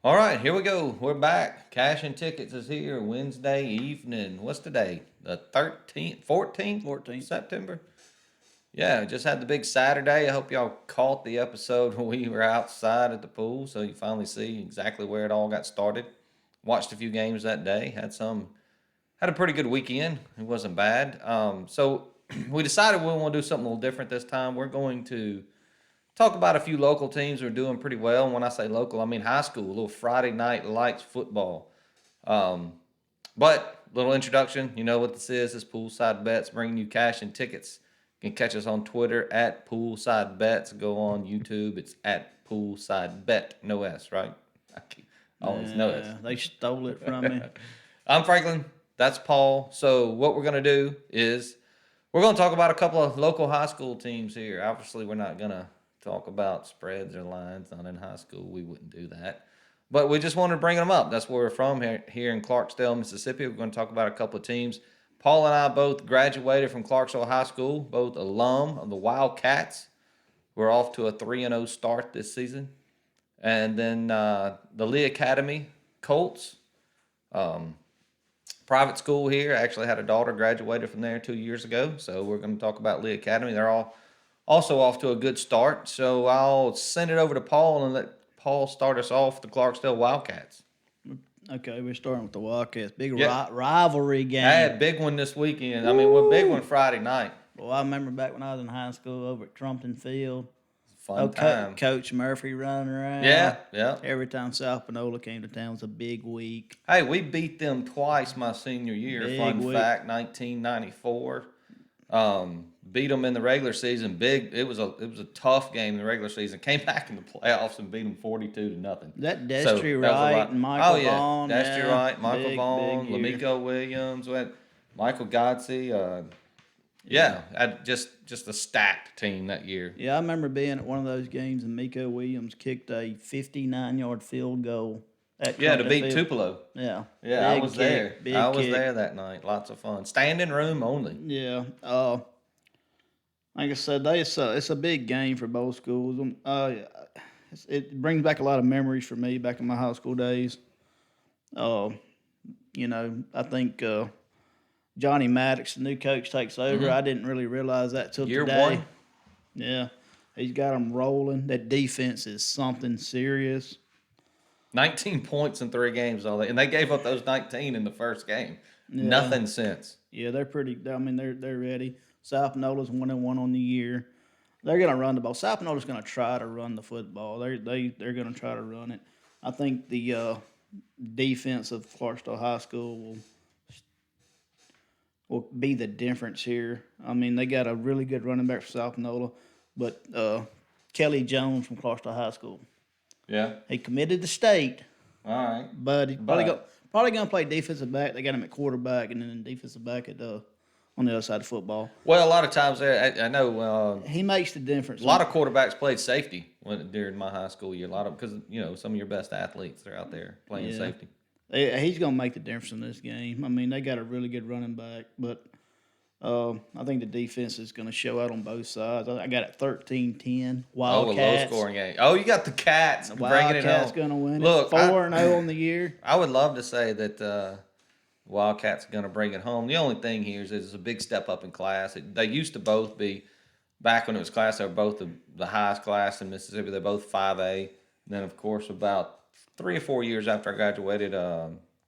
All right, here we go. We're back. Cash and Tickets is here Wednesday evening. What's today? The 13th, 14th? 14th. September? Yeah, just had the big Saturday. I hope y'all caught the episode when we were outside at the pool so you finally see exactly where it all got started. Watched a few games that day. Had a pretty good weekend. It wasn't bad. So we decided we want to do something a little different this time. We're going to talk about a few local teams who are doing pretty well. And when I say local, I mean high school, a little Friday night lights football. Um, but little introduction, you know what this is. This Poolside Bets bringing you cash and tickets. You can catch us on Twitter at Poolside Bets. Go on YouTube. It's at Poolside Bet. No S, right? Always no S. They stole it from me. I'm Franklin. That's Paul. So what we're going to do is we're going to talk about a couple of local high school teams here. Obviously, we're not going to talk about spreads or lines. Not in high school. We wouldn't do that. But we just wanted to bring them up. That's where we're from here in Clarksdale, Mississippi. We're going to talk about a couple of teams. Paul and I both graduated from Clarksville High School, both alum of the Wildcats. We're off to a 3-0 start this season. And then the Lee Academy Colts, private school here. I actually had a daughter graduated from there 2 years ago. So we're going to talk about Lee Academy. They're all also off to a good start. So I'll send it over to Paul and let Paul start us off the Clarksdale Wildcats. Okay, we're starting with the Wildcats. Big Yeah. rivalry game. I had a big one this weekend. I mean, we're big one Friday night. Well, I remember back when I was in high school over at Trumpton Field. Fun time. Coach Murphy running around. Yeah. Every time South Panola came to town, it was a big week. Hey, we beat them twice my senior year. Big Fun week. fact, 1994. Beat them in the regular season. Big. It was a tough game in the regular season. Came back in the playoffs and beat them 42-0. That Destry So, that was a Wright lot. and Michael Oh yeah, Vaughn. Destry Wright, Michael big, Vaughn, big year. Lamiko Williams, Michael Godsey. Yeah, just a stacked team that year. Yeah, I remember being at one of those games and Miko Williams kicked a 59-yard field goal. At Yeah, to Trumpton beat Field. Tupelo. Yeah. Yeah, I Big was kick, there. big I was kick. there that night. Lots of fun. Standing room only. Yeah. Like I said, it's a big game for both schools. It brings back a lot of memories for me back in my high school days. I think Johnny Maddox, the new coach, takes over. I didn't really realize that till Year today. one. Yeah, he's got them rolling. That defense is something serious. 19 points in 3 games, and they gave up those 19 in the first game. Yeah. Nothing since. Yeah, they're pretty. I mean, they're ready. South Panola's 1-1 on the year. They're going to run the ball. South Panola's going to try to run the football. They're going to try to run it. I think the defense of Clarksville High School will be the difference here. I mean, they got a really good running back for South Panola, but Kelly Jones from Clarksville High School. Yeah. He committed to state, All right. but he's probably going to play defensive back. They got him at quarterback and then defensive back at on the other side of football. Well, a lot of times I know He makes the difference. a lot of quarterbacks played safety during my high school year. A lot of because some of your best athletes are out there playing Yeah. safety. He's going to make the difference in this game. I mean, they got a really good running back, but I think the defense is going to show out on both sides. I got it 13-10. Wildcats. Oh, a low scoring game. Oh, you got the Cats The bringing it Wildcats home. going to win Look, it. 4-0 on the year. I would love to say that Wildcats are going to bring it home. The only thing here is it's a big step up in class. They used to both be, back when it was class, they were both the highest class in Mississippi. They're both 5A. And then, of course, about 3 or 4 years after I graduated,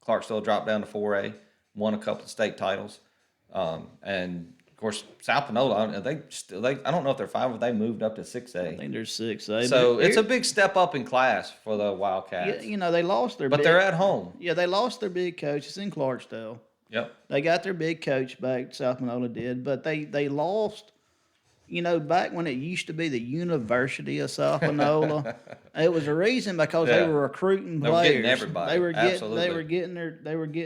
Clarksville dropped down to 4A, won a couple of state titles. And, of course, South Panola, I don't know if they're 5, but they moved up to 6A. I think they're 6A. So it's a big step up in class for the Wildcats. They lost their But they're at home. Yeah, they lost their big coach. It's in Clarksdale. Yep. They got their big coach back, South Panola did, but they lost, back when it used to be the University of South Panola. It was a reason because they Yeah. were recruiting They were players. getting everybody. They were Absolutely. getting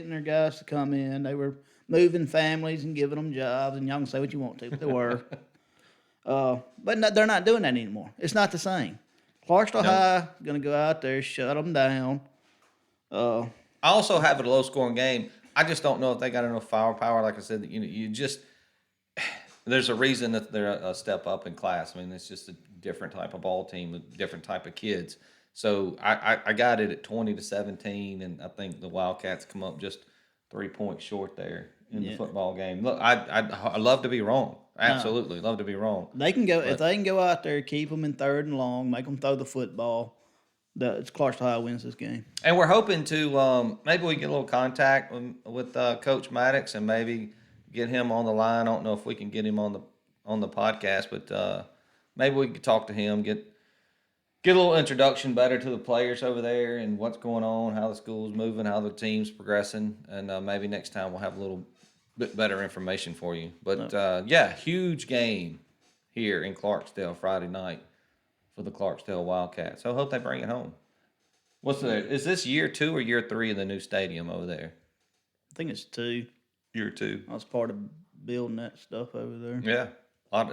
their guys to come in. They were moving families and giving them jobs, and y'all can say what you want to, but they were. They're not doing that anymore. It's not the same. Clarksville High going to go out there, shut them down. I also have it a low scoring game. I just don't know if they got enough firepower. Like I said, there's a reason that they're a step up in class. I mean, it's just a different type of ball team with different type of kids. So I got it at 20-17, and I think the Wildcats come up just 3 points short there in the Yeah. football game. Look, I love to be wrong. No, Absolutely, love to be wrong. they can go if But they can go out there, keep them in third and long, make them throw the football. It's Clarksville High wins this game. and we're hoping to maybe we get a little contact with Coach Maddox and maybe get him on the line. I don't know if we can get him on the podcast, but maybe we could talk to him, get a little introduction better to the players over there and what's going on, how the school's moving, how the team's progressing, and maybe next time we'll have a little bit better information for you. But yeah, huge game here in Clarksdale Friday night for the Clarksdale Wildcats. So I hope they bring it home. Is this year 2 or year 3 in the new stadium over there? I think it's 2. Year 2. I was part of building that stuff over there. Yeah,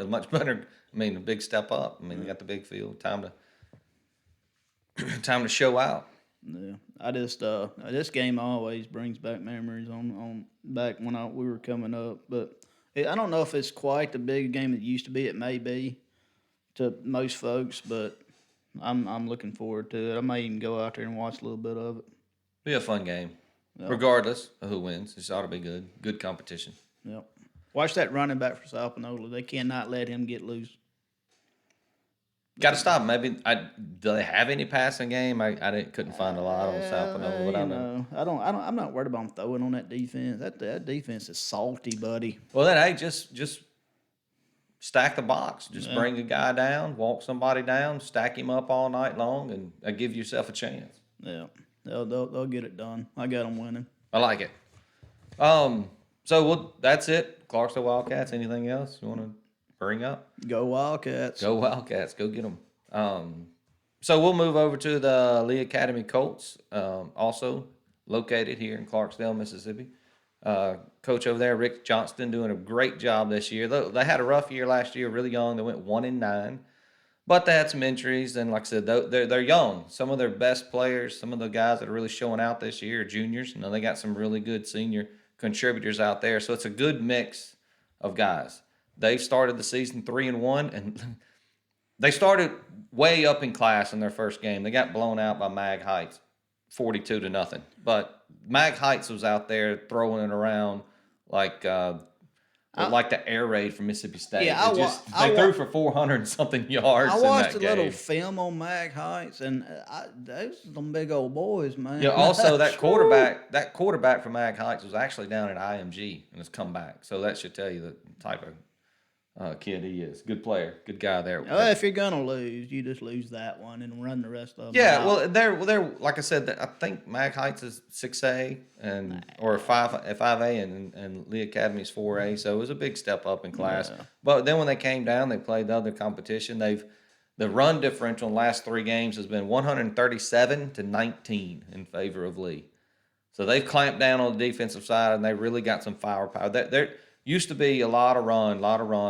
much better. I mean, a big step up. I mean, you got the big field. Time to show out. Yeah, I just this game always brings back memories on back when we were coming up. But I don't know if it's quite the big game it used to be. It may be to most folks, but I'm looking forward to it. I may even go out there and watch a little bit of it. Be a fun game, Yep. regardless of who wins. This ought to be good. Good competition. Yep. Watch that running back for South Panola. They cannot let him get loose. Got to stop. Maybe do they have any passing game? I couldn't find a lot on South Panola, but I know. I'm not worried about him throwing on that defense. That defense is salty, buddy. Well, then hey, just stack the box. Just Yeah. bring a guy down, walk somebody down, stack him up all night long, and give yourself a chance. Yeah, they'll get it done. I got them winning. I like it. So that's it. Clarksville Wildcats. Anything else you want to bring up? Go Wildcats. Go Wildcats. Go get them. So we'll move over to the Lee Academy Colts, also located here in Clarksdale, Mississippi. Coach over there, Rick Johnston, doing a great job this year. They had a rough year last year, really young. They went 1-9, but they had some injuries. And like I said, they're young. Some of their best players, some of the guys that are really showing out this year are juniors. They got some really good senior contributors out there. So it's a good mix of guys. They've started the season 3-1, and they started way up in class in their first game. They got blown out by Mag Heights, 42-0. But Mag Heights was out there throwing it around like the air raid from Mississippi State. Yeah, They threw for 400 and something yards. I watched in a that little game. film on Mag Heights, and those some big old boys, man. Yeah. Also, that quarterback from Mag Heights was actually down at IMG and has come back. So that should tell you the type of kid he is. Good player, good guy there. If you're gonna lose, you just lose that one and run the rest of them. Yeah, out. well, they're like I said. I think Mag Heights is 6A or 5A, and Lee Academy's 4A. So it was a big step up in class. Yeah. But then when they came down, they played the other competition. The run differential in the last 3 games has been 137-19 in favor of Lee. So they've clamped down on the defensive side, and they really got some firepower. There used to be a lot of run,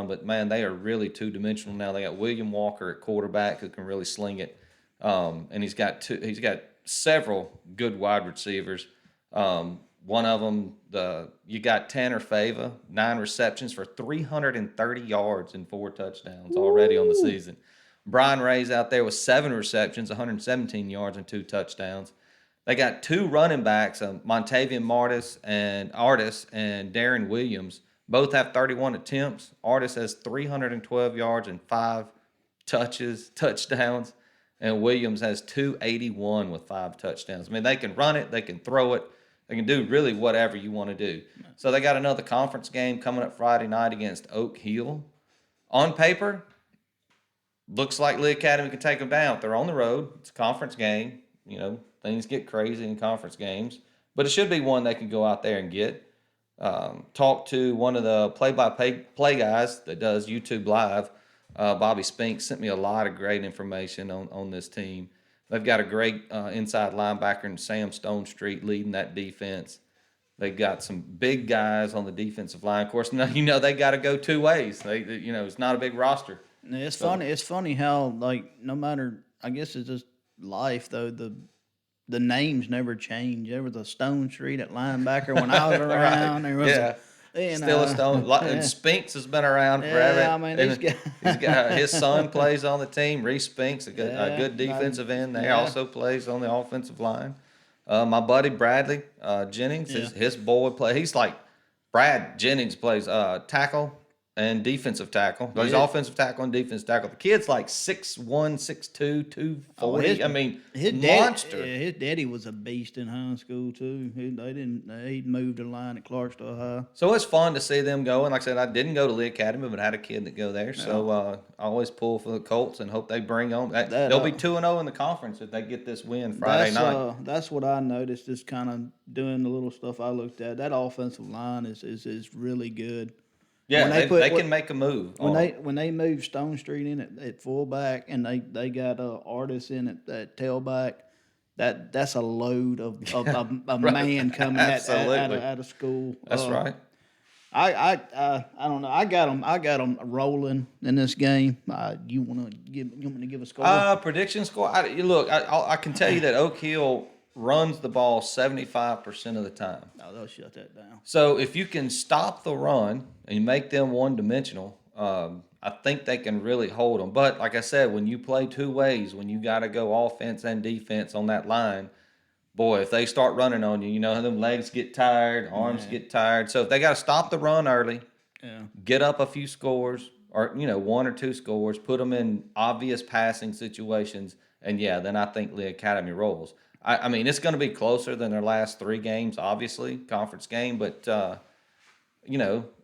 but man, they are really 2-dimensional now. They got William Walker at quarterback who can really sling it, and he's got several good wide receivers. One of them, you got Tanner Fava, 9 receptions for 330 yards and 4 touchdowns already on the season. Brian Ray's out there with 7 receptions, 117 yards and 2 touchdowns. They got 2 running backs, Montavian Artis and Darren Williams. Both have 31 attempts. Artis has 312 yards and 5 touchdowns. And Williams has 281 with 5 touchdowns. I mean, they can run it. They can throw it. They can do really whatever you want to do. So they got another conference game coming up Friday night against Oak Hill. On paper, looks like Lee Academy can take them down. If they're on the road, it's a conference game. Things get crazy in conference games. But it should be one they can go out there and get. Talked to one of the play-by-play guys that does YouTube Live, Bobby Spink, sent me a lot of great information on this team. They've got a great inside linebacker in Sam Stonestreet leading that defense. They've got some big guys on the defensive line. Of course, now they got to go 2 ways. It's not a big roster. It's funny. It's funny how no matter. I guess it's just life though. The names never change. There was a Stone Street at linebacker when I was around. There was And Still a stone. And Spinks has been around yeah, forever. I mean these And guys. he's got his son plays on the team. Reese Spinks, a Yeah, good defensive end there, yeah, also plays on the offensive line. My buddy Bradley Jennings, yeah. his boy play. He's like Brad Jennings plays tackle and defensive tackle. He's Yeah. offensive tackle and defensive tackle. The kid's like 6'1", 6'2", Oh, 240. I mean, his dad, monster. yeah, his daddy was a beast in high school too. He moved the line at Clarksville High. So it's fun to see them go. And like I said, I didn't go to Lee Academy, but I had a kid that go there. So I always pull for the Colts and hope they bring on. That They'll be 2-0 in the conference if they get this win Friday that's night. that's what I noticed. Just kind of doing the little stuff I looked at. That offensive line is really good. Yeah, when they can make a move. When they moved Stone Street in at fullback and they got artists in at tailback, that's a load of a Right. man coming Absolutely. out of school. That's right. I don't know. I got them rolling in this game. You want me to give a score? Prediction score. I can tell you that Oak Hill runs the ball 75% of the time. No, they'll shut that down. So if you can stop the run and you make them one-dimensional, I think they can really hold them. But like I said, when you play two ways, when you got to go offense and defense on that line, boy, if they start running on you, them legs get tired, arms get tired. So if they got to stop the run early, Yeah. get up a few scores or, one or two scores, put them in obvious passing situations, and then I think Lee Academy rolls. I mean, it's going to be closer than their last three games, obviously, conference game, but,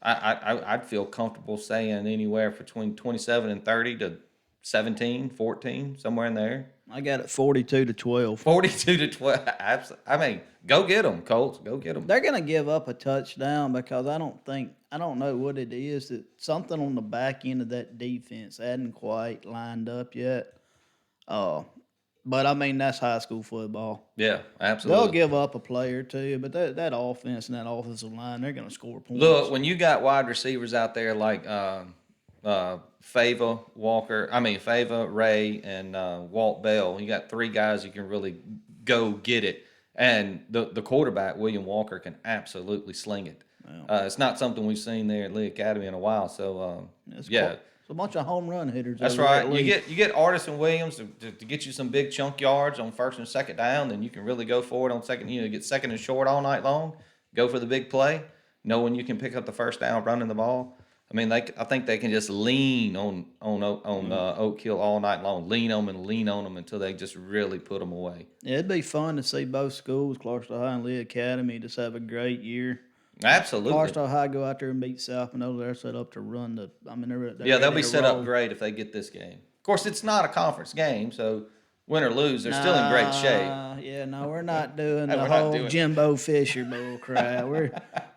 I'd feel comfortable saying anywhere between 27 and 30 to 17, 14, somewhere in there. I got it 42-12. 42 to 12. I mean, go get them, Colts. Go get them. They're gonna give up a touchdown because I don't know what it is, that something on the back end of that defense hadn't quite lined up yet. But I mean, that's high school football. Yeah, absolutely. They'll give up a play or two, but that offense and that offensive line, they're gonna score points. Look, when you got wide receivers out there like Fava, Ray, and Walt Bell, you got three guys you can really go get it. And the quarterback, William Walker, can absolutely sling it. It's not something we've seen there at Lee Academy in a while. So, It's yeah. It's a bunch of home run hitters. That's over there right. at Lee. You get Artis and Williams to get you some big chunk yards on first and second down, then you can really go for it on second. Get second and short all night long. Go for the big play, knowing you can pick up the first down running the ball. I mean, I think they can just lean on Oak Hill all night long. Lean on them until they just really put them away. Yeah, it'd be fun to see both schools, Clarksville High and Lee Academy, just have a great year. Absolutely. Clarksville High go out there and beat South Manila. They're set up to run the. I mean, they're Yeah, they'll ready be to set roll. up great if they get this game. Of course, it's not a conference game, so win or lose, they're still in great shape. Yeah, no, we're not doing No, the we're not whole doing it. Jimbo Fisher bull crap.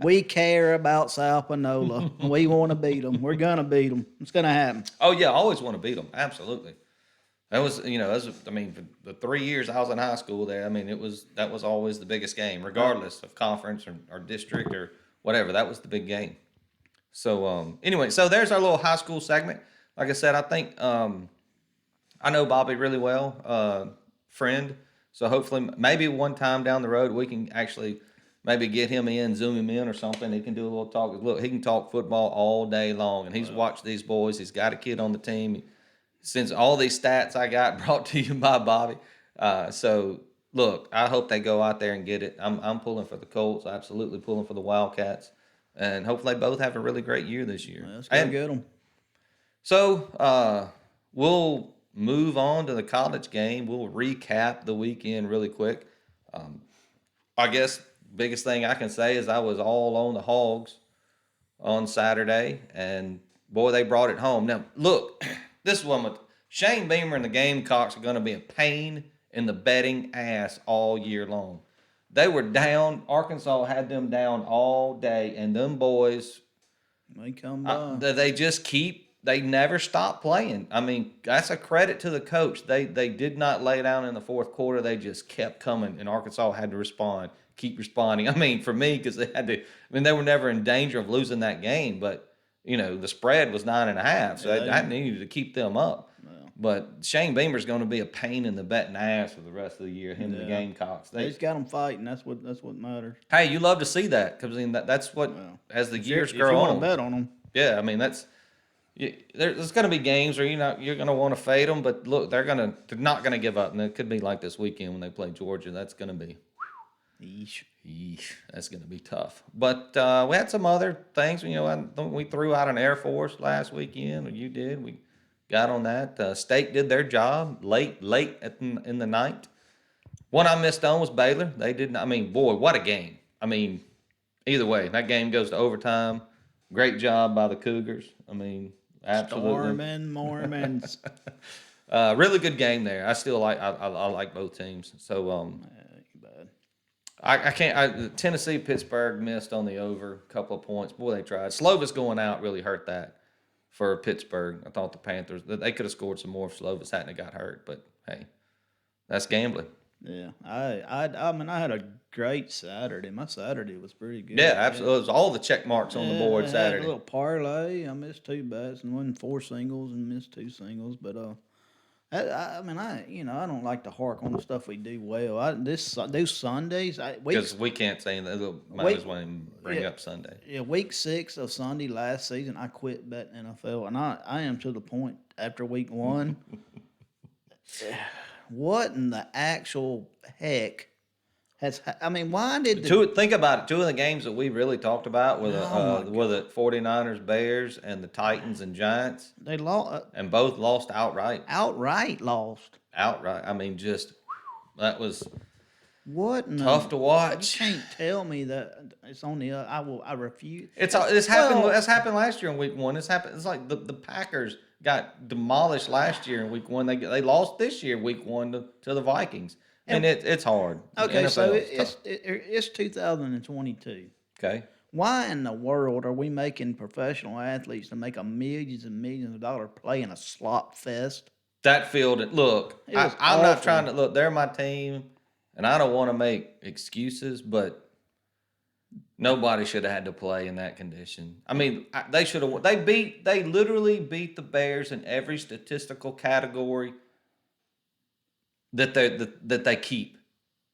We care about South Panola. We want to beat them. We're gonna beat them. It's gonna happen. Oh yeah, I always want to beat them. Absolutely. That was, for the 3 years I was in high school there, that was always the biggest game, regardless of conference or district or whatever. That was the big game. So, anyway, so there's our little high school segment. Like I said, I think, I know Bobby really well, friend. So hopefully, maybe one time down the road, we can actually maybe get him in, Zoom him in or something. He can do a little talk. Look, he can talk football all day long, and he's watched these boys. He's got a kid on the team. Since all these stats I got brought to you by Bobby. So, look, I hope they go out there and get it. I'm pulling for the Colts, absolutely pulling for the Wildcats. And hopefully they both have a really great year this year. Let's go get them. So, we'll move on to the college game. We'll recap the weekend really quick. I guess biggest thing I can say is I was all on the Hogs on Saturday, and boy, they brought it home. Now, look, this one with Shane Beamer and the Gamecocks are going to be a pain in the betting ass all year long. They were down. Arkansas had them down all day, and them boys, They come by. they never stop playing. I mean, that's a credit to the coach. They did not lay down in the fourth quarter. They just kept coming, and Arkansas had to keep responding. I mean, for me, because they were never in danger of losing that game, but the spread was 9.5, so Yeah, I needed to keep them up. well, But Shane Beamer's going to be a pain in the betting ass for the rest of the year. Him and the yeah. Gamecocks. They just got them fighting. That's what matters. Hey, you love to see that because that's what Well, as the years if you grow want to on. bet on them, Yeah, I mean there's going to be games where you're going to want to fade them, but look, they're not going to give up, and it could be like this weekend when they play Georgia. That's going to be. yeesh. Yeesh, that's going to be tough. But we had some other things. We threw out an Air Force last weekend, or you did. We got on that. State did their job late in the night. One I missed on was Baylor. They didn't. I mean, boy, what a game. I mean, either way, that game goes to overtime. Great job by the Cougars. I mean, absolutely. Storming Mormons. Really good game there. I still I like both teams. So You bad. I can't. Tennessee, Pittsburgh missed on the over a couple of points. Boy, they tried. Slovis going out really hurt that for Pittsburgh. I thought the Panthers they could have scored some more if Slovis hadn't have got hurt. But hey, that's gambling. Yeah, I mean, I had a great Saturday. My Saturday was pretty good. Yeah, absolutely. It was all the check marks on the board I had a Saturday. little parlay. I missed 2 bets and won 4 singles and missed 2 singles. But I mean, I don't like to hark on the stuff we do well. Those Sundays, Because we can't say anything. Might as well even bring up Sunday. yeah, week 6 of Sunday last season, I quit betting NFL, and I am to the point after week 1. What in the actual heck I mean, why did Think about it. 2 of the games that we really talked about were the 49ers, Bears, and the Titans and Giants. they lost And both lost outright. outright lost? Outright. I mean, that was What in tough to You watch. can't tell me that it's on the. I refuse. It's happened. Well- It's happened last year in week 1. It's happened. It's like the Packers got demolished last year in week 1. They lost this year week 1 to the Vikings. And it's hard. Okay, NFL so is tough. it's 2022. Okay. Why in the world are we making professional athletes to make millions and millions of dollars playing a slop fest? That field. Look, It was I'm not awful. trying to look. They're my team, and I don't want to make excuses, but nobody should have had to play in that condition. I mean, they should have. They literally beat the Bears in every statistical category that they keep,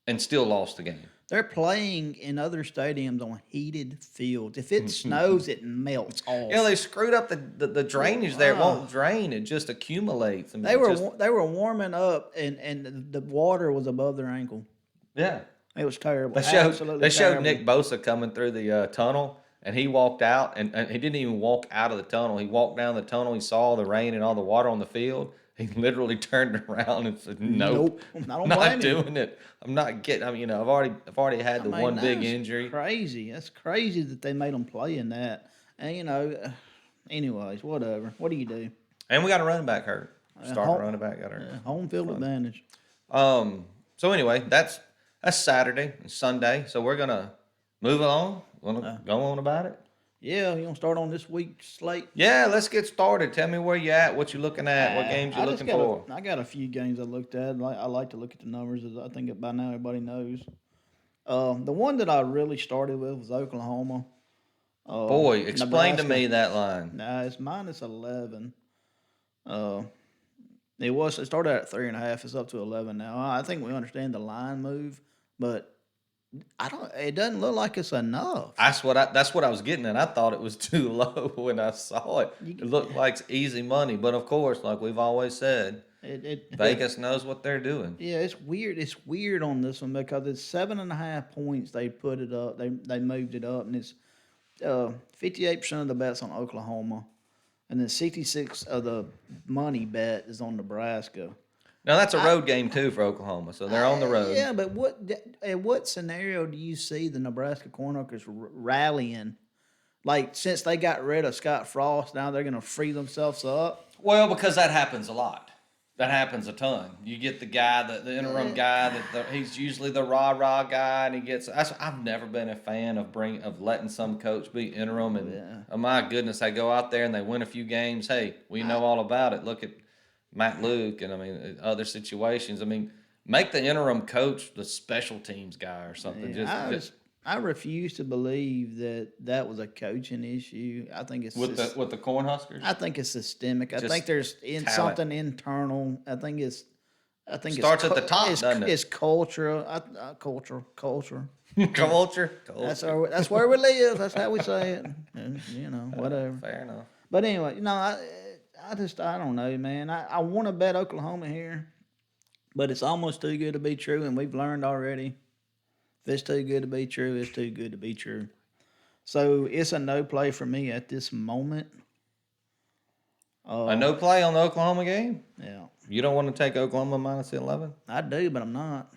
and still lost the game. They're playing in other stadiums on heated fields. If it snows, it melts off. They screwed up the drainage there. It won't drain. It just accumulates. I mean, They were warming up, and the water was above their ankle. yeah. It was terrible. They Absolutely showed terrible. Nick Bosa coming through the tunnel, and he walked out, and he didn't even walk out of the tunnel. He walked down the tunnel. He saw the rain and all the water on the field. He literally turned around and said, "Nope, I don't I'm blame not him. doing it. I'm not getting. I mean, I've already had the I mean, one big that's injury. Crazy. That's crazy that they made them play in that. And anyways, whatever. What do you do? And we got a running back hurt. Starting home- running back got hurt. Home field advantage. So anyway, that's Saturday and Sunday. So we're gonna move along. Wanna go on about it? Yeah, you gonna start on this week's slate? Yeah, let's get started. Tell me where you at, what you looking at, what games you I just looking for. I got a few games I looked at. I like to look at the numbers, as I think by now everybody knows. The one that I really started with was Oklahoma. Boy, explain to Nebraska. me that line. Nah, it's -11. It started at 3.5. It's up to 11 now. I think we understand the line move, but it doesn't look like it's enough. That's what I was getting at. I thought it was too low when I saw it. It looked like it's easy money, but of course, like we've always said, Vegas knows what they're doing. Yeah, it's weird. It's weird on this one because it's 7.5 points. They put it up. They moved it up, and it's 58% of the bets on Oklahoma, and then 66 of the money bet is on Nebraska. Now that's a road game too for Oklahoma, so they're on the road. Yeah, but what scenario do you see the Nebraska Cornhuskers rallying? Like, since they got rid of Scott Frost, now they're going to free themselves up? Well, because that happens a lot. That happens a ton. You get the guy, the interim guy, he's usually the rah-rah guy, and he gets. I've never been a fan of letting some coach be interim, and oh my goodness, they go out there and they win a few games. Hey, we know all about it. Look at Matt Luke, and I mean other situations. I mean, make the interim coach the special teams guy or something. Yeah, I refuse to believe that was a coaching issue. I think it's with just, the Cornhuskers. I think it's systemic. I Just think there's talent. something internal. I think Starts at the top, it's, doesn't it? it's cultural. Culture. Culture. That's where we live. That's how we say it. And, whatever. Fair enough. But anyway, I don't know, man. I want to bet Oklahoma here, but it's almost too good to be true, and we've learned already. If it's too good to be true, it's too good to be true. So it's a no play for me at this moment. A no play on the Oklahoma game. Yeah, You don't want to take Oklahoma minus 11? I do, but I'm not.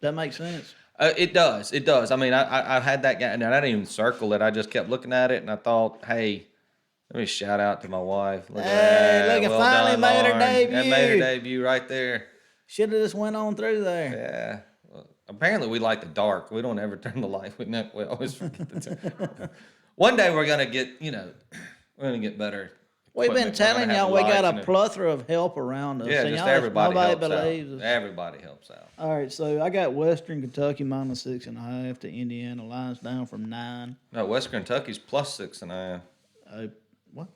That makes sense. It does. It does. I mean, I've had that guy, and I didn't even circle it. I just kept looking at it, and I thought, hey, let me shout out to my wife. Look at Hey, that. look, it Well finally done, made her Lauren. debut. That made her debut right there. Should have just went on through there. Yeah. Well, apparently, we like the dark. We don't ever turn the light. We always forget to turn. One day, we're gonna get. We're gonna get better. We've been equipment. We're telling gonna have y'all we got lights a and plethora of help around us. Yeah, and just y'all, everybody nobody helps believes out. us. Everybody helps out. All right, so I got Western Kentucky minus 6.5 to Indiana. Line's down from 9. No, West Kentucky's plus 6.5. What?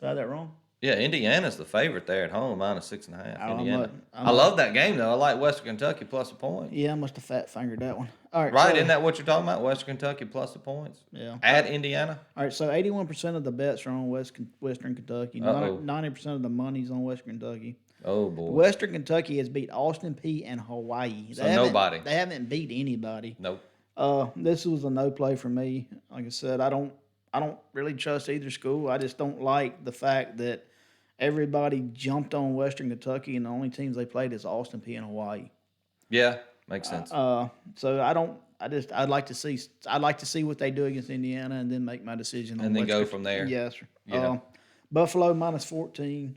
Did I have that wrong? Yeah, Indiana's the favorite there at home, minus 6.5. I'm Indiana. I'm I love that game though. I like Western Kentucky plus a point. Yeah, I must have fat fingered that one. All right, Right? so, Isn't that what you're talking about? Western Kentucky plus the points Yeah. at Indiana. All right, so 81% of the bets are on Western Kentucky. Uh-oh. 90% of the money's on Western Kentucky. Oh boy. Western Kentucky has beat Austin Peay and Hawaii. So nobody. They haven't beat anybody. Nope. This was a no play for me. Like I said, I don't really trust either school. I just don't like the fact that everybody jumped on Western Kentucky and the only teams they played is Austin Peay and Hawaii. Yeah, makes sense. So I'd like to see what they do against Indiana and then make my decision on And then go Western. from there. Yes, sir. Yeah. Buffalo minus 14.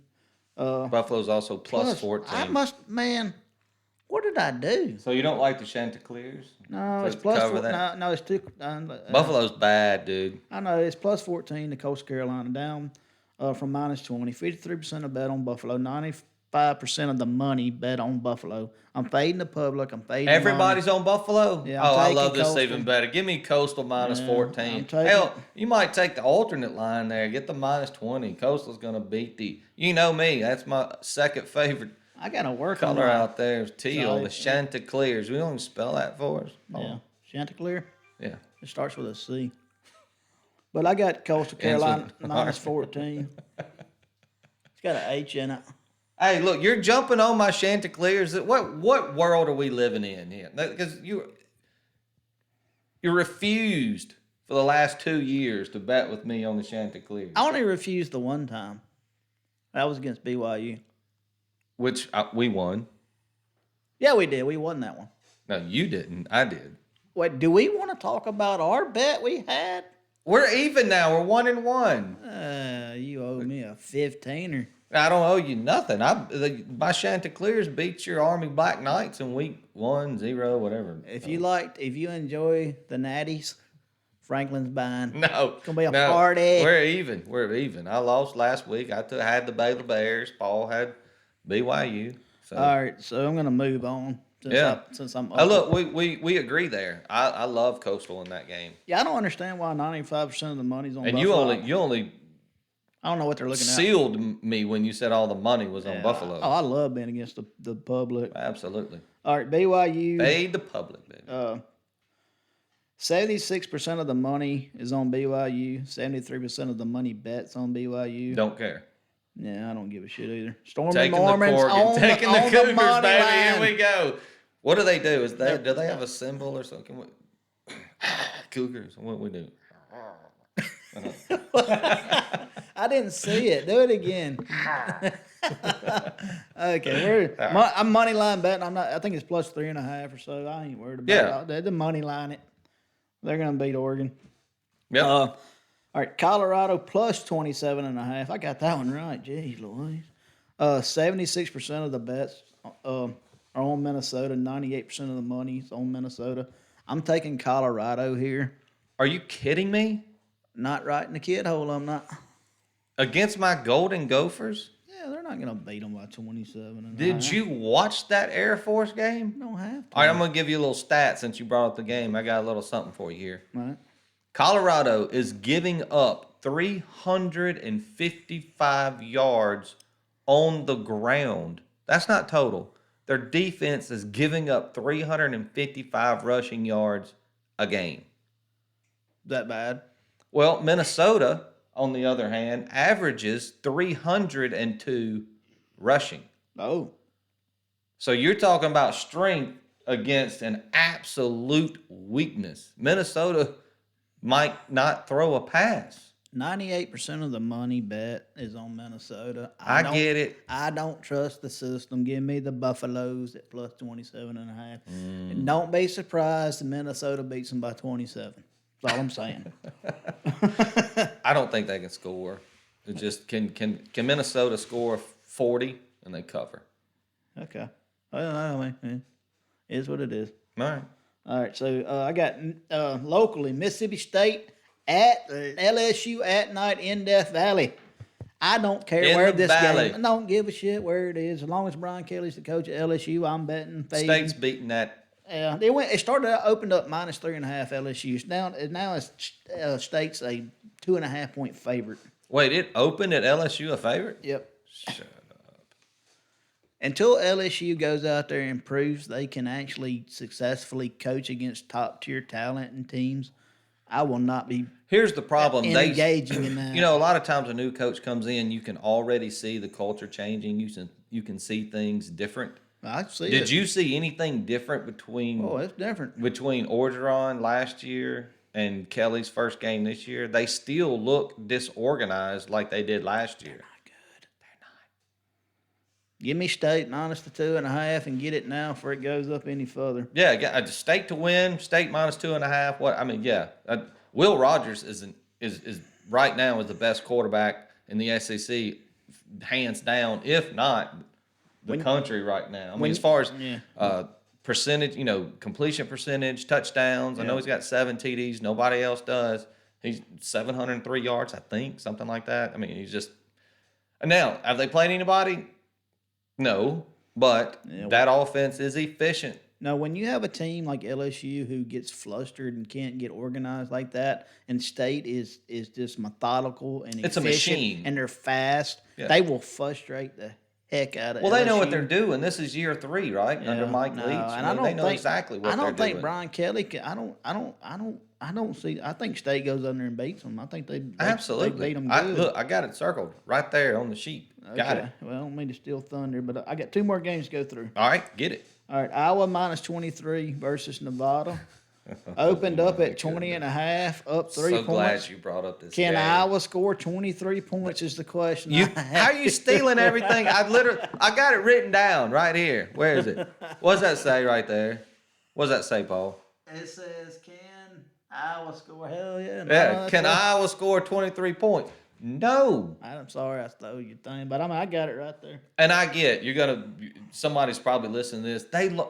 Buffalo's also plus 14. What did I do? So you don't like the Chanticleers? No, To it's plus cover 4. that? No, it's too. Buffalo's bad, dude. I know it's plus 14 to Coastal Carolina down from minus 20. 53% of bet on Buffalo. 95% of the money bet on Buffalo. I'm fading the public. I'm fading. Everybody's on Buffalo? Yeah, I'm I taking love this Coastal. even better. Give me Coastal minus Yeah, 14. I'm taking- Hell, you might take the alternate line there. Get the minus 20. Coastal's going to beat the... You know me. That's my second favorite I gotta work on color that. out there. Is teal, So, the Chanticleers. We don't even spell that for us. Oh, Yeah, Chanticleer. yeah. It starts with a C. But I got Coastal Carolina Ends with- minus 14. It's got an H in it. Hey, look, you're jumping on my Chanticleers. What world are we living in here? Because you refused for the last 2 years to bet with me on the Chanticleers, I only refused the one time. That was against BYU. which we won. Yeah, we did. We won that one. No, you didn't. I did. Wait, do we want to talk about our bet we had? We're even now. We're 1-1. You owe me a 15er. I don't owe you nothing. My Chanticleers beat your Army Black Knights in week 1, 0, whatever. If you enjoy the natties, Franklin's buying. No, It's gonna be a no, party. We're even. We're even. I lost last week. I had the Baylor Bears. Paul had BYU. So. All right, so I'm gonna move on. Since I'm Look, we agree there. I love Coastal in that game. Yeah, I don't understand why 95% of the money's on And Buffalo. you only I don't know what they're looking at. sealed me when you said all the money was on Yeah. Buffalo. Oh, I love being against the public. Absolutely. All right, BYU. Fade the public, baby. 76% of the money is on BYU. 73% of the money bets on BYU. Don't care. Yeah, I don't give a shit either. Stormy Taking Mormons the on taking the, the on Cougars, the money baby. line. Here we go. What do they do? Do they have a symbol or something? Cougars. What do we do? I didn't see it. Do it again. Okay, I'm money line betting. I think it's plus 3.5 or so. I ain't worried about it. The money line it. They're gonna beat Oregon. Yep. All right, Colorado plus 27.5. I got that one right. Jeez Louise. 76% of the bets are on Minnesota. 98% of the money is on Minnesota. I'm taking Colorado here. Are you kidding me? Not right in the kid hole. I'm not. Against my Golden Gophers? Yeah, they're not going to beat them by 27. And Did you watch that Air Force game? Don't have to. All right, I'm going to give you a little stat since you brought up the game. I got a little something for you here. Right. Colorado is giving up 355 yards on the ground. That's not total. Their defense is giving up 355 rushing yards a game. That bad? Well, Minnesota, on the other hand, averages 302 rushing. Oh. So you're talking about strength against an absolute weakness. Minnesota might not throw a pass. 98% of the money bet is on Minnesota. I get it. I don't trust the system. Give me the Buffaloes at plus 27.5. And don't be surprised if Minnesota beats them by 27. That's all I'm saying. I don't think they can score. It just can Minnesota score 40 and they cover. Okay. Well, I mean, it is what it is. All right. All right, so I got locally Mississippi State at LSU at night in Death Valley. I don't care In where the this valley. game. I don't give a shit where it is. As long as Brian Kelly's the coach at LSU, I'm betting. Fading. State's beating that. Yeah, they went. It started out opened up minus 3.5 LSU. Now it's State's a 2.5 point favorite. Wait, it opened at LSU a favorite? Yep. Shut up. Until LSU goes out there and proves they can actually successfully coach against top tier talent and teams, I will not be Here's the problem. engaging in that. You know, a lot of times a new coach comes in, you can already see the culture changing. You can see things different. I see. Did you see anything different between Oh, it's different. Orgeron last year and Kelly's first game this year? They still look disorganized like they did last year. Give me State minus the 2.5 and get it now before it goes up any further. Yeah, State to win, State minus 2.5. What I mean, yeah, Will Rogers is right now is the best quarterback in the SEC, hands down, if not the country right now. I mean, as far as percentage, completion percentage, touchdowns. I know he's got 7 TDs. Nobody else does. He's 703 yards, I think, something like that. I mean, he's just. And now, have they played anybody? No, but that offense is efficient. No, when you have a team like LSU who gets flustered and can't get organized like that, and State is just methodical and It's a efficient machine. and they're fast, they will frustrate the heck out of Well, LSU. they know what they're doing. This is year 3, right? Under Mike Leach. And They know exactly what they're doing. I don't think Brian Kelly can. I don't see. I think State goes under and beats them. I think they Absolutely. beat them good. I got it circled right there on the sheet. Got it. Well, I don't mean to steal thunder, but I got 2 more games to go through. All right, get it. All right, Iowa minus 23 versus Nevada. Opened up at 20.5, up 3 So points. glad you brought up this Can game. Iowa score 23 points is the question. How are you stealing everything? I got it written down right here. Where is it? What does that say right there? What does that say, Paul? It says, can Iowa score? Hell yeah. No, Yeah, can Iowa score 23 points? No. I'm sorry I stole your thing, but I got it right there. And I get somebody's probably listening to this.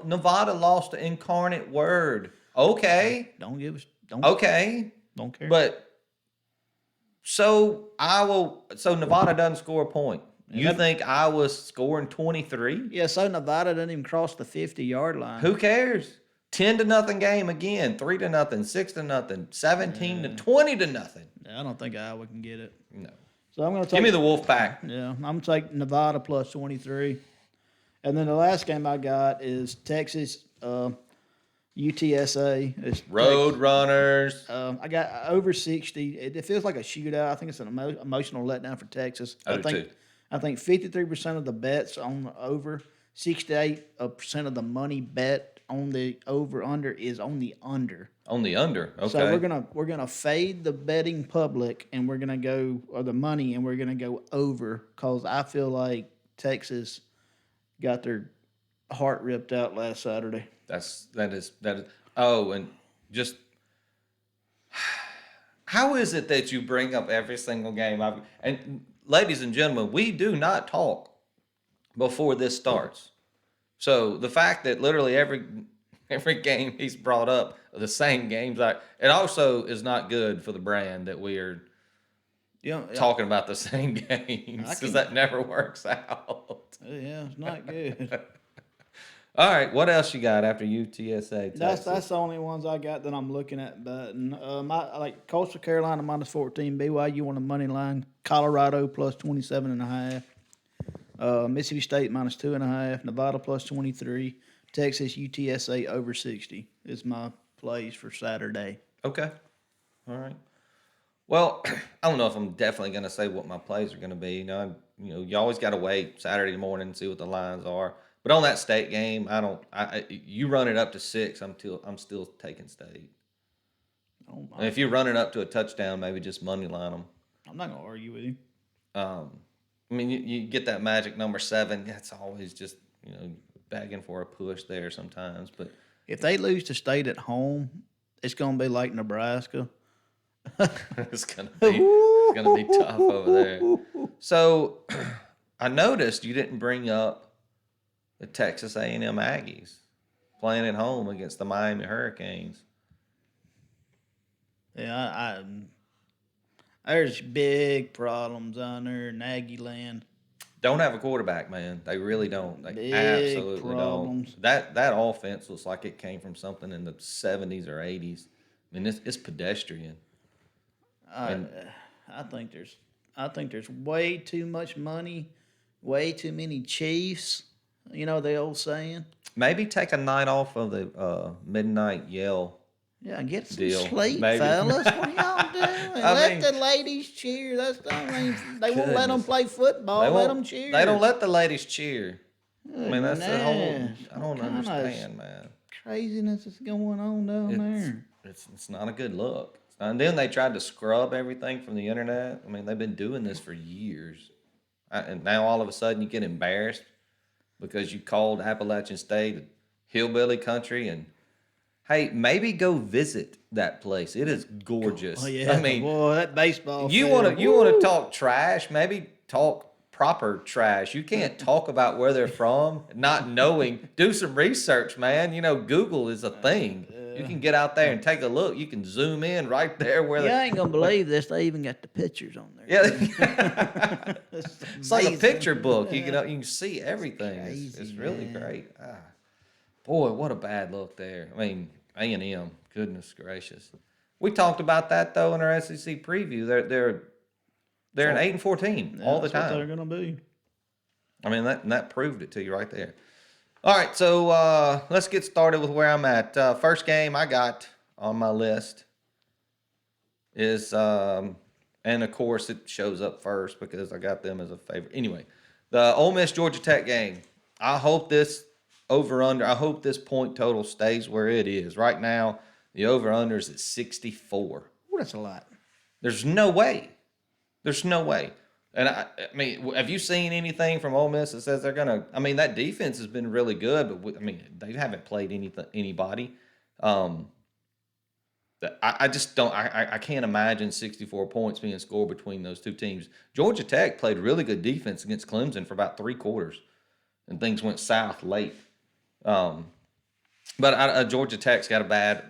Nevada lost to Incarnate Word. Okay. Don't care. But so Nevada doesn't score a point. You think Iowa's scoring 23? Yeah, so Nevada doesn't even cross the 50-yard line. Who cares? 10-0 game again, 3-0, 6-0, 17-20-0. I don't think Iowa can get it. No. So I'm going to take. Give me the Wolfpack. Yeah, I'm going to take Nevada plus 23. And then the last game I got is Texas UTSA. It's Road Runners. I got over 60. It feels like a shootout. I think it's an emotional letdown for Texas. I do too. I think 53% of the bets on the over, 68% of the money bet on the over-under is on the under. On the under. Okay. So we're gonna fade the betting public and we're gonna go or the money and we're gonna go over because I feel like Texas got their heart ripped out last Saturday. That is. Oh, and just how is it that you bring up every single game? And ladies and gentlemen, we do not talk before this starts. So the fact that literally every game he's brought up are the same games, it also is not good for the brand that we are. You know, talking about the same I games because can. that never works out. Yeah, it's not good. All right, what else you got after UTSA That's Texas? the only ones I got that I'm looking at. But I like Coastal Carolina minus 14, BYU on the money line, Colorado plus 27.5, Mississippi State minus 2.5, Nevada plus 23, Texas UTSA over 60 is my plays for Saturday. Okay, all right. Well, I don't know if I'm definitely going to say what my plays are going to be. You always got to wait Saturday morning and see what the lines are. But on that state game, I don't. You run it up to 6. I'm still taking state. Oh And my, if you run it up to a touchdown, maybe just money line them. I'm not gonna argue with you. Um, I mean, you get that magic number 7. That's always just begging for a push there sometimes. But If they lose to State at home, it's gonna be like Nebraska. it's gonna be tough over there. So I noticed you didn't bring up the Texas A&M Aggies playing at home against the Miami Hurricanes. Yeah, there's big problems on there in Aggie land. Don't have a quarterback, man. They really don't. They Big absolutely don't. problems. That offense looks like it came from something in the 70s or 80s. I mean, it's pedestrian. I And I think there's way too much money, way too many Chiefs. You know the old saying. maybe take a night off of the midnight yell Yeah, get some deal. sleep, Maybe. fellas. What are y'all doing? I Let mean, the ladies cheer. I mean, they won't let them goodness. play They football. Let won't. them cheer. They don't let the ladies cheer. I mean, that's the whole. Goodness, I what don't kind of understand, man. craziness is going on down It's there? it's not a good look. And then they tried to scrub everything from the internet. I mean, they've been doing this for years, and now all of a sudden you get embarrassed because you called Appalachian State hillbilly country. And hey, maybe go visit that place. It is Oh gorgeous. I yeah, mean, boy, that baseball you field. want to you want to Woo! talk trash? Maybe talk proper trash. You can't talk about where they're from, not knowing. Do some research, man. Google is a thing. You can get out there and take a look. You can zoom in right there where You the ain't gonna believe this. They even got the pictures on there. yeah. It's It's like a amazing. picture book. You can see everything. It's Crazy, really man. great. Boy, what a bad look there. I mean, A&M. Goodness gracious. We talked about that though in our SEC preview. They're an 8-14 Yeah, all the that's what they're time. gonna be. I mean that proved it to you right there. All right, so let's get started with where I'm at. First game I got on my list is, and of course it shows up first because I got them as a favorite. Anyway, the Ole Miss Georgia Tech game. I hope this over under. I hope this point total stays where it is right now. The over under is at 64. Ooh, that's a lot. There's no way. There's no way. And I mean, have you seen anything from Ole Miss that says they're gonna? I mean, that defense has been really good, but I mean, they haven't played anybody. Um, I just don't. I can't imagine 64 points being scored between those two teams. Georgia Tech played really good defense against Clemson for about 3 quarters, and things went south late. Um, but Georgia Tech's got a bad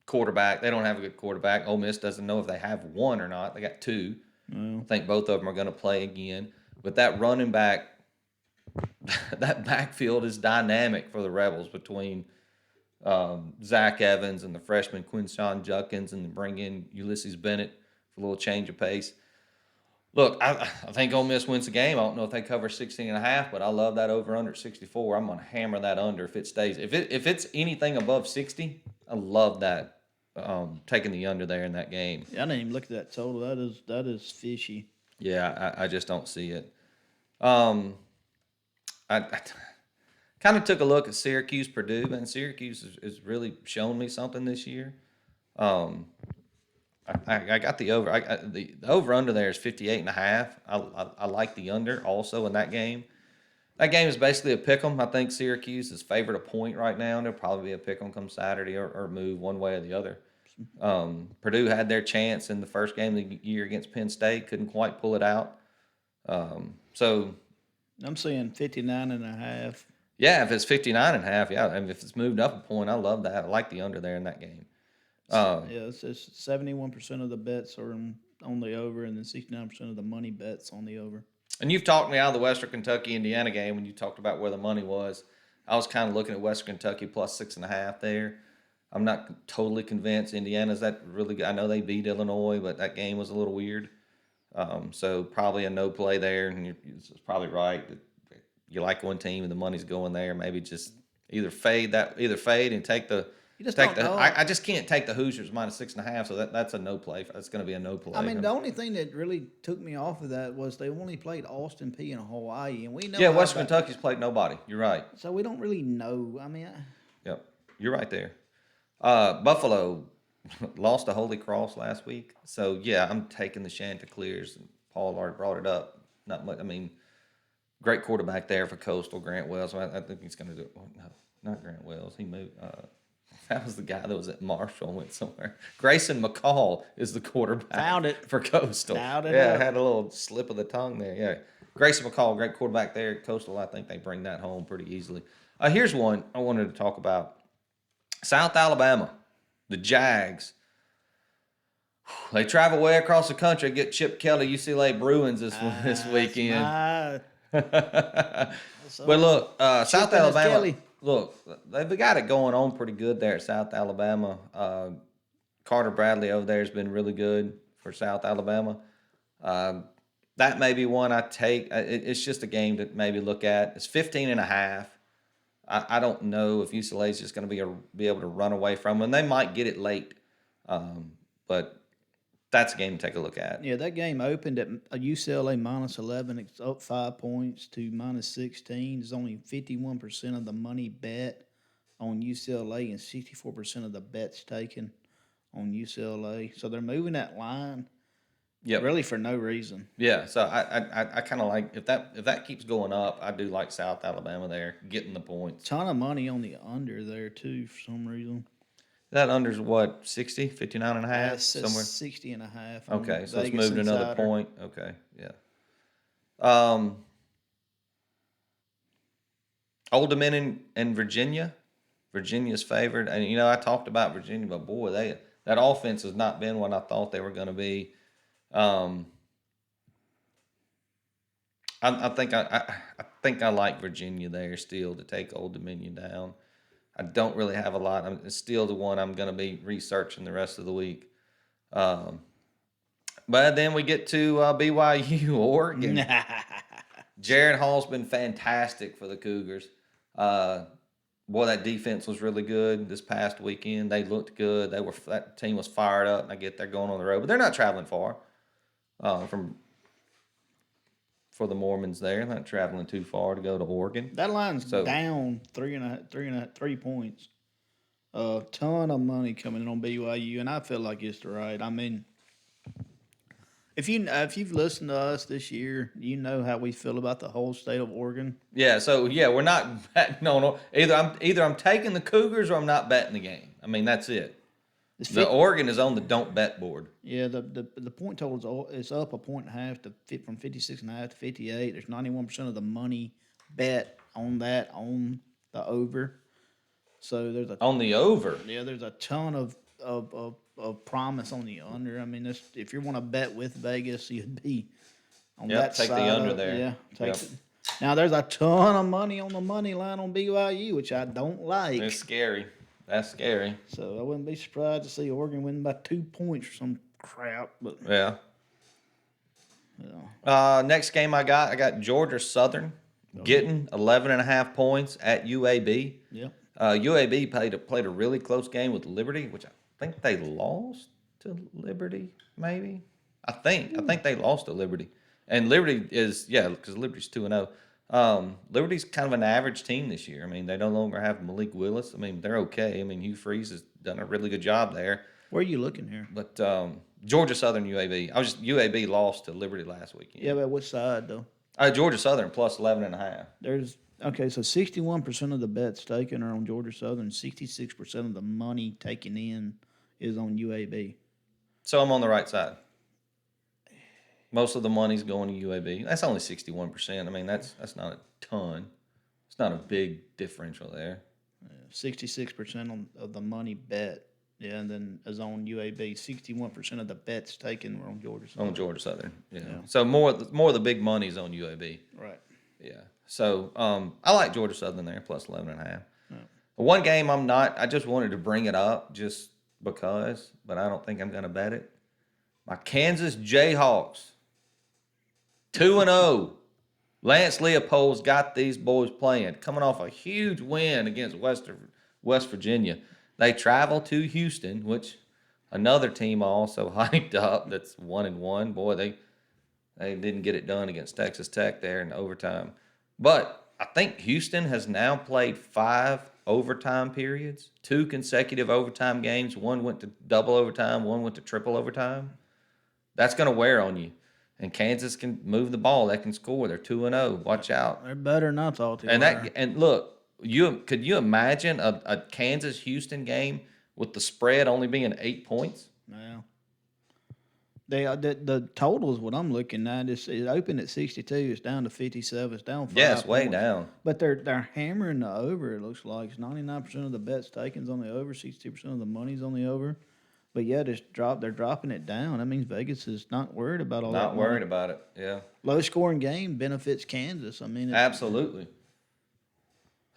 quarterback. They don't have a good quarterback. Ole Miss doesn't know if they have one or not. They got two. I think both of them are going to play again. But that running back, that backfield is dynamic for the Rebels between Zach Evans and the freshman Quinshawn Judkins, and bring in Ulysses Bennett for a little change of pace. Look, I think Ole Miss wins the game. I don't know if they cover 16.5, but I love that over under 64. I'm going to hammer that under if it stays. If it's anything above 60, I love that. Taking the under there in that game. Yeah, I didn't even look at that total. That is fishy. Yeah, I just don't see it. I kind of took a look at Syracuse Purdue, and Syracuse has really shown me something this year. Um, I got the over. The over under there is 58.5. I like the under also in that game. That game is basically a pick 'em. I think Syracuse is favored a point right now, and there'll probably be a pick 'em come Saturday or move one way or the other. Purdue had their chance in the first game of the year against Penn State, couldn't quite pull it out. So I'm saying 59.5. yeah, if it's 59.5, yeah, and if it's moved up a point, I love that. I like the under there in that game. Yeah, it's 71% of the bets are on the over, and then 69% of the money bets on the over. And you've talked me out of the Western Kentucky Indiana game when you talked about where the money was. I was kind of looking at Western Kentucky plus 6.5 there. I'm not totally convinced. Indiana's that really good. I know they beat Illinois, but that game was a little weird. So probably a no play there, and you're probably right. You like one team and the money's going there. Maybe just either fade and take the You just take don't the. know. I just can't take the Hoosiers minus 6.5. So that's a no play. That's going to be a no play. I mean, the only thing that really took me off of that was they only played Austin P and Hawaii, and we know. Yeah, Western Kentucky's played nobody. You're right. So we don't really know. I mean, Yep, you're right there. Buffalo lost to Holy Cross last week, so yeah, I'm taking the Chanticleers. And Paul already brought it up. Not much. I mean, great quarterback there for Coastal, Grant Wells. I think he's going to do. Oh, no, not Grant Wells. He moved. That was the guy that was at Marshall and went somewhere. Grayson McCall is the quarterback. Found it. For Coastal. Found it Yeah, up. had a little slip of the tongue there. Yeah, Grayson McCall, great quarterback there. Coastal, I think they bring that home pretty easily. Here's one I wanted to talk about. South Alabama, the Jags. They travel way across the country to get Chip Kelly UCLA Bruins this weekend. But look, South and his Alabama. Kelly. Look, they've got it going on pretty good there at South Alabama. Carter Bradley over there has been really good for South Alabama. That may be one I take. It's just a game to maybe look at. It's 15.5. I don't know if UCLA is just going to be able to run away from them. They might get it late, but that's a game to take a look at. Yeah, that game opened at a UCLA minus 11. It's up 5 points to minus 16. There's only 51% of the money bet on UCLA and 64% of the bets taken on UCLA. So they're moving that line. Yeah, really for no reason. Yeah, so I kind of like if that keeps going up, I do like South Alabama there getting the points. Ton of money on the under there too for some reason. That under's what, 60, 59 and a half? Somewhere 60 and a half. Okay, so Vegas it's moved another Insider. point. Okay, yeah. Old Dominion and Virginia. Virginia's favored. And, I talked about Virginia, but, boy, that offense has not been what I thought they were going to be. I think I like Virginia there still to take Old Dominion down. I don't really have a lot. It's still the one I'm going to be researching the rest of the week. But then we get to BYU, Oregon. Jared Hall's been fantastic for the Cougars. Boy, that defense was really good this past weekend. They looked good. That team was fired up, and I get they're going on the road, but they're not traveling far for the Mormons there. They're not traveling too far to go to Oregon. That line's down 3 points. A ton of money coming in on BYU, and I feel like it's right. I mean, if you've listened to us this year, you know how we feel about the whole state of Oregon. Yeah, so we're not betting no. Either I'm taking the Cougars or I'm not betting the game. I mean, that's it. The Oregon is on the don't bet board. Yeah, the point total is up 1.5 from 56.5 to 58. There's 91% of the money bet on that on the over. So there's on the over. Yeah, there's a ton of promise on the under. I mean, if you want to bet with Vegas, you'd be on that side. Take the under there. Yeah, take it. Now there's a ton of money on the money line on BYU, which I don't like. It's scary. That's scary. So I wouldn't be surprised to see Oregon win by 2 points or some crap. But yeah. Next game I got Georgia Southern getting 11.5 points at UAB. Yeah. UAB played a really close game with Liberty, which I think they lost to Liberty. Maybe I think they lost to Liberty, and Liberty is because Liberty's 2-0. Liberty's kind of an average team this year. I mean, they no longer have Malik Willis. I mean, they're okay. I mean, Hugh Freeze has done a really good job there. Where are you looking here? But Georgia Southern UAB. UAB lost to Liberty last weekend. Yeah, but which side though? Georgia Southern plus 11.5. So 61% of the bets taken are on Georgia Southern. 66% of the money taken in is on UAB. So I'm on the right side. Most of the money's going to UAB. That's only 61%. I mean, that's not a ton. It's not a big differential there. 66% of the money bet Yeah, and then as on UAB, 61% of the bets taken were on Georgia Southern. On Georgia Southern. Yeah. So more of the big money's on UAB. Right. Yeah. So I like Georgia Southern there, plus 11.5. One game I just wanted to bring it up just because, but I don't think I'm going to bet it. My Kansas Jayhawks, 2-0. Lance Leopold's got these boys playing, coming off a huge win against West Virginia. They travel to Houston, which another team I also hyped up that's 1-1. Boy, they didn't get it done against Texas Tech there in overtime. But I think Houston has now played 5 overtime periods, 2 consecutive overtime games. One went to double overtime, one went to triple overtime. That's going to wear on you. And Kansas can move the ball. They can score. They're 2-0. Watch out. They're better than I thought they And were. and look, could you imagine a Kansas Houston game with the spread only being 8 points? Yeah. The totals, what I'm looking at, it opened at 62. It's down to 57. It's down 5 Yes, way points. down. But they're hammering the over, it looks like. It's 99% of the bets taken's on the over, 62% of the money's on the over. But yeah, they're dropping it down. That means Vegas is not worried about all that. Not worried about it. Yeah. Low scoring game benefits Kansas. I mean, Absolutely.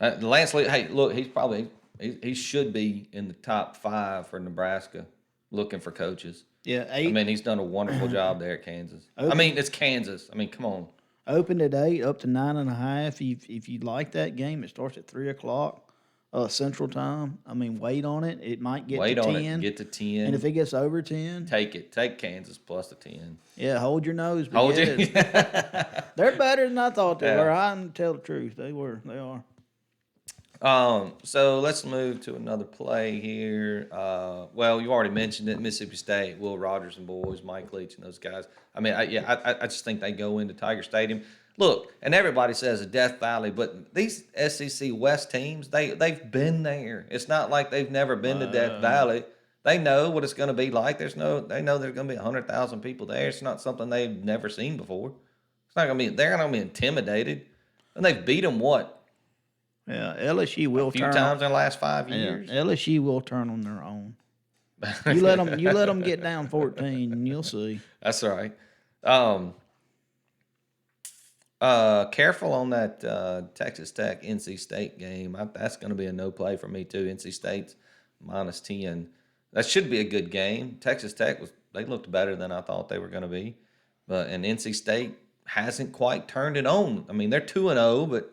Lance Lee, hey, look, he should be in the top 5 for Nebraska looking for coaches. yeah, I mean, he's done a wonderful job there at Kansas. I mean, it's Kansas. I mean, come on. opened at 8, up to 9.5. If you like that game, it starts at 3:00 Central Time. I mean, wait on it. It might get Wait to on 10. it. Get to 10. And if it gets over 10, Take it. Take Kansas plus the 10. yeah, hold your nose. But Hold yeah, you. they're better than I thought they Yeah. were. I can tell the truth. They were. They are. So let's move to another play here. Well, you already mentioned it. Mississippi State, Will Rogers and boys, Mike Leach and those guys. I mean, I just think they go into Tiger Stadium. Look, and everybody says a Death Valley, but these SEC West teams, they've been there. It's not like they've never been to Death Valley. They know what it's going to be like. They know there's going to be 100,000 people there. It's not something they've never seen before. It's not going to be. They're going to be intimidated, and they've beat them what? Yeah, LSU will A few turn. times in the last 5 Yeah, years. LSU will turn on their own. You let them get down 14, and you'll see. That's right. Careful on that Texas Tech NC State game. That's going to be a no play for me too. NC State's minus 10. That should be a good game. Texas Tech they looked better than I thought they were going to be, and NC State hasn't quite turned it on. I mean, they're 2-0, but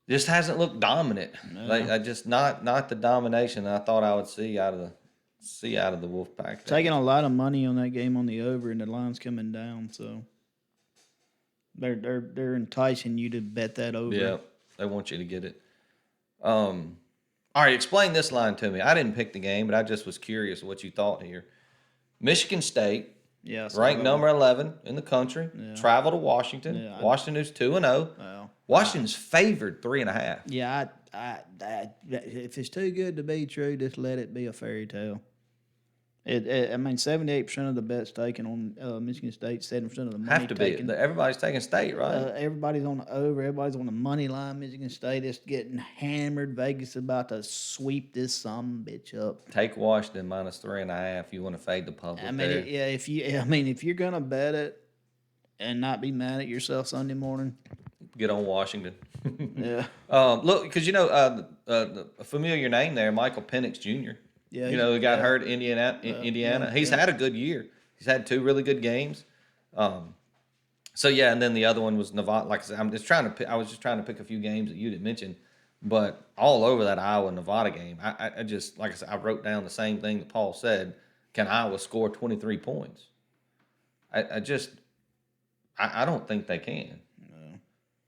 just hasn't looked dominant. No. Like I just not the domination I thought I would see out of the Wolfpack. Taking a lot of money on that game on the over, and the line's coming down, so they're enticing you to bet that over. Yeah, they want you to get it. All right, explain this line to me. I didn't pick the game, but I just was curious what you thought here. Michigan State, Yeah, ranked number 11 in the country, travel to Washington. Yeah, Washington is 2-0. Well, Washington's favored 3.5. yeah, if it's too good to be true, just let it be a fairy tale. I mean, 78% of the bets taken on Michigan State, 7% of the money Have to taken. be. Everybody's taking State, right? Everybody's on the over. Everybody's on the money line. Michigan State is getting hammered. Vegas is about to sweep this some bitch up. Take Washington minus 3.5. You want to fade the public I mean, there. if you're gonna bet it and not be mad at yourself Sunday morning, Get on Washington. yeah, Look, because a familiar name there, Michael Penix Jr. yeah, He got hurt in Indiana. He's had a good year. He's had 2 really good games. So yeah, and then the other one was Nevada. Like I said, I was just trying to pick a few games that you didn't mention, but all over that Iowa Nevada game, I just like I said, I wrote down the same thing that Paul said. Can Iowa score 23 points? I don't think they can.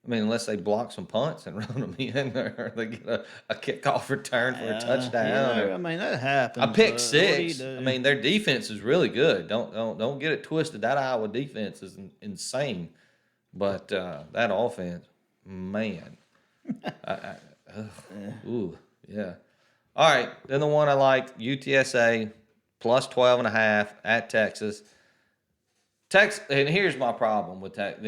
I mean, unless they block some punts and run them in, or they get a kickoff return for a touchdown. I mean, that happens. I picked but 6. what do you do? I mean, their defense is really good. Don't get it twisted. That Iowa defense is insane, but that offense, man. Ooh, yeah. All right, then the one I like, UTSA plus 12.5 at Texas. And here's my problem with that.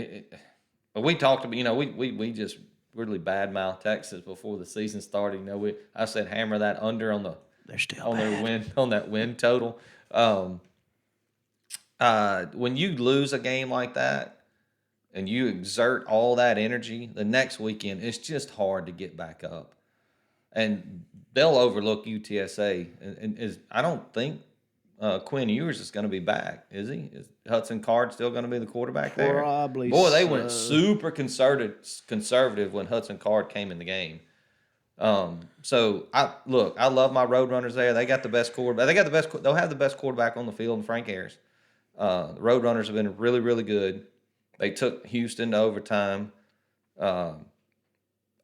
We talked about, we just really badmouthed Texas before the season started. I said hammer that under on They're still on their bad. win on that win total. When you lose a game like that and you exert all that energy, the next weekend it's just hard to get back up. And they'll overlook UTSA. And is I don't think Quinn Ewers is going to be back, is he? Is Hudson Card still going to be the quarterback there? Probably Boy, they went so. super conservative when Hudson Card came in the game. So I love my Roadrunners there. They got the best quarterback. They got the best. They'll have the best quarterback on the field, in Frank Harris. The Roadrunners have been really, really good. They took Houston to overtime. Um,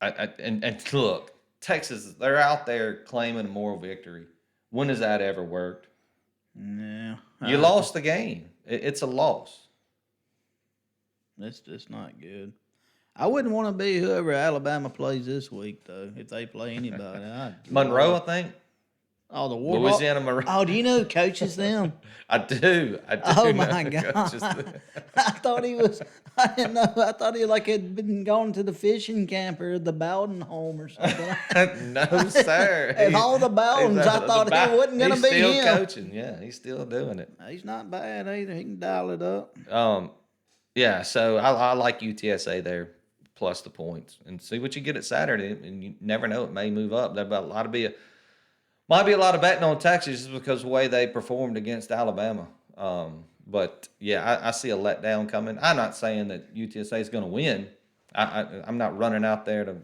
and look, Texas, they're out there claiming a moral victory. When has that ever worked? Yeah. You lost the game. It's a loss. That's just not good. I wouldn't want to be whoever Alabama plays this week, though, if they play anybody. Monroe, I think. Oh, the War. Louisiana Monroe. Oh, do you know who coaches them? I do. Oh know my who God! coaches I thought he was. I didn't know. I thought he had been going to the fishing camp or the Bowden home or something. No, sir. And all the Bowdens, I thought he wasn't going to be still him. coaching. Yeah, he's still doing it. He's not bad either. He can dial it up. Yeah. So I like UTSA there, plus the points, and see what you get at Saturday. And you never know; it may move up. There might be a lot of betting on Texas just because of the way they performed against Alabama. But yeah, I see a letdown coming. I'm not saying that UTSA is going to win. I'm not running out there to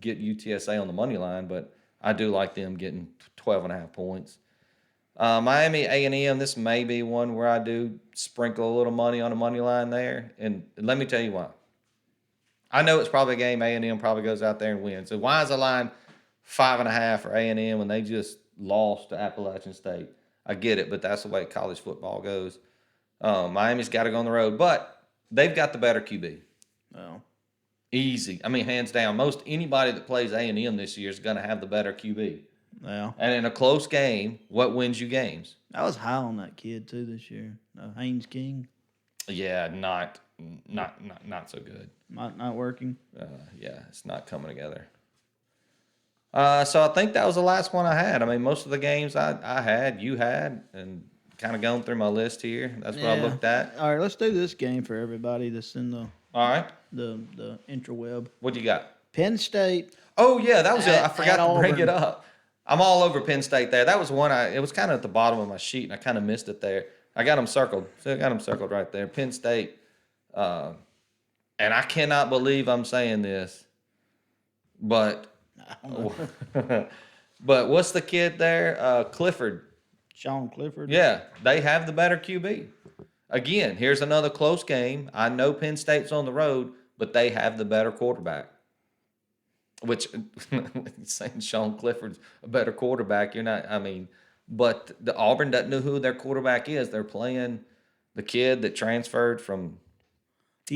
get UTSA on the money line, but I do like them getting 12.5 points. Miami A&M, this may be one where I do sprinkle a little money on the money line there. And let me tell you why. I know it's probably a game A&M probably goes out there and wins. So why is the line 5.5 for A&M when they just lost to Appalachian State? I get it, but that's the way college football goes. Miami's got to go on the road, but they've got the better QB. Well, Easy. I mean, hands down. Most anybody that plays A&M this year is going to have the better QB. well. And in a close game, what wins you games? I was high on that kid too this year. Haynes King. Yeah, not so good. Not working. Yeah, it's not coming together. So I think that was the last one I had. I mean, most of the games I had, you had, and kind of going through my list here. That's what I looked at. All right, let's do this game for everybody that's in the All right. interweb. What do you got? Penn State. Oh, yeah, that was it. I At forgot to bring Auburn. it up. I'm all over Penn State there. That was one it was kind of at the bottom of my sheet, and I kind of missed it there. I got them circled. So I got them circled right there. Penn State. And I cannot believe I'm saying this, but but what's the kid there? Clifford. Sean Clifford. Yeah, they have the better QB. Again, here's another close game. I know Penn State's on the road, but they have the better quarterback. Which, saying Sean Clifford's a better quarterback, you're not, I mean, but the Auburn doesn't know who their quarterback is. They're playing the kid that transferred from,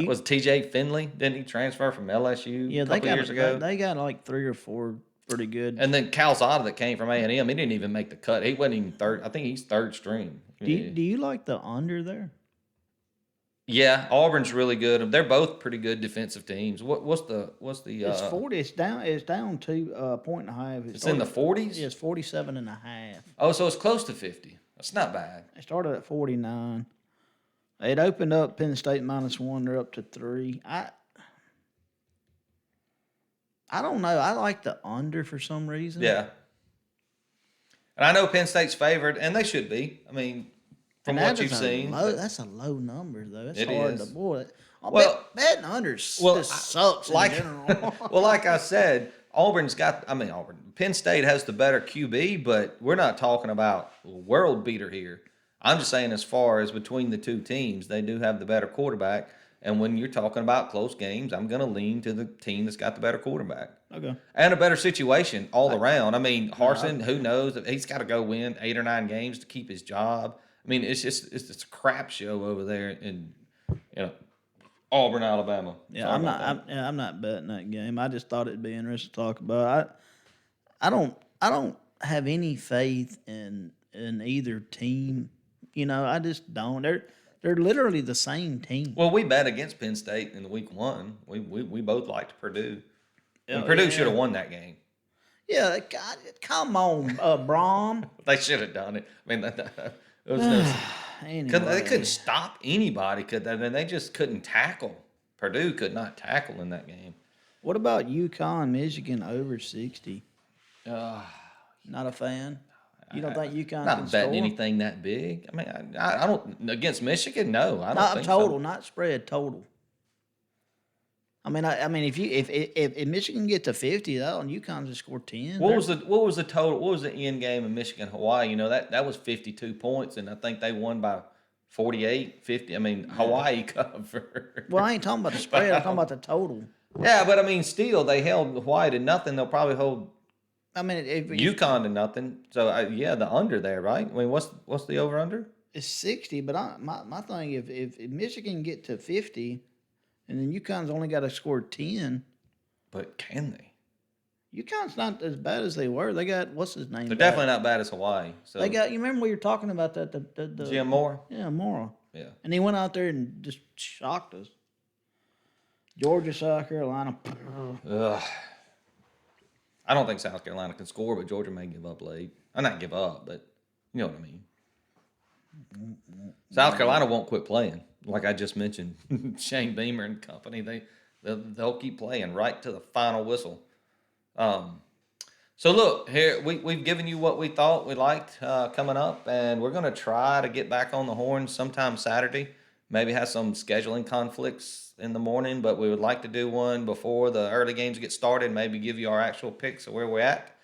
was TJ Finley? Didn't he transfer from LSU a couple years ago? They got like 3 or 4 pretty good. And then Calzada that came from A&M, he didn't even make the cut. He wasn't even third. I think he's third string. Do you like the under there? Yeah, Auburn's really good. They're both pretty good defensive teams. What's the? It's 40. It's down to point and a half. It's in the 40s. Yeah, it's 47.5. Oh, so it's close to 50. That's not bad. It started at 49. It opened up Penn State -1. They're up to 3. I don't know. I like the under for some reason. Yeah. And I know Penn State's favored, and they should be. I mean, from what you've seen. That's a low number, though. It's It hard is. to boy. Well, betting unders just sucks in general. Well, like I said, Auburn. Penn State has the better QB, but we're not talking about a world beater here. I'm just saying as far as between the two teams, they do have the better quarterback. And when you're talking about close games, I'm going to lean to the team that's got the better quarterback. Okay. And a better situation all around. I mean, Harsin, who knows? He's got to go win 8 or 9 games to keep his job. I mean, it's a crap show over there in Auburn, Alabama. Yeah, I'm not betting that game. I just thought it'd be interesting to talk about. I don't have any faith in either team. I just don't. They're literally the same team. Well, we bet against Penn State in the week 1. We both liked Purdue. And Purdue should have won that game. Yeah, God, come on, Brom. They should have done it. I mean, there was no. They couldn't Anyway, stop anybody, could they? I mean, they just couldn't tackle. Purdue could not tackle in that game. what about UConn, Michigan over 60? Uh, Not a fan. You don't think UConn can Not betting score? anything that big. I mean, I don't against Michigan. No, I don't Not think total, so. not spread. Total. I mean, if Michigan get to 50, though, and UConn just score 10, What was the total? What was the end game in Michigan Hawaii? You know that was 52 points, and I think they won by 48, 50. I mean, Hawaii covered. well, I ain't talking about the But spread. I'm talking about the total. yeah, but I mean, still they held Hawaii to nothing. They'll probably hold I mean, if UConn to nothing. So yeah, the under there, right? I mean, what's the over under? it's 60, but my thing, if Michigan get to 50, and then UConn's only got to score 10, But can they? UConn's not as bad as they were. They got, what's his name? They're back? definitely not bad as Hawaii. So They got, you remember we were talking about that? The Jim Moore. Yeah, Mora. Yeah. And he went out there and just shocked us. Georgia, South Carolina. Ugh. I don't think South Carolina can score, but Georgia may give up late. Not give up, but you know what I mean. South Carolina won't quit playing, like I just mentioned. Shane Beamer and company, they'll keep playing right to the final whistle. So look here, we've given you what we thought we liked coming up, and we're gonna try to get back on the horn sometime Saturday. Maybe have some scheduling conflicts in the morning, but we would like to do one before the early games get started. Maybe give you our actual picks of where we're at.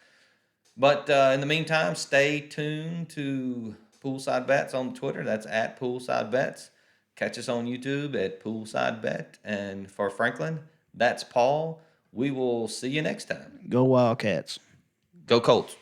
But in the meantime, stay tuned to Poolside Bets on Twitter. That's at Poolside Bets. Catch us on YouTube at Poolside Bet. And for Franklin, that's Paul. We will see you next time. Go Wildcats. Go Colts.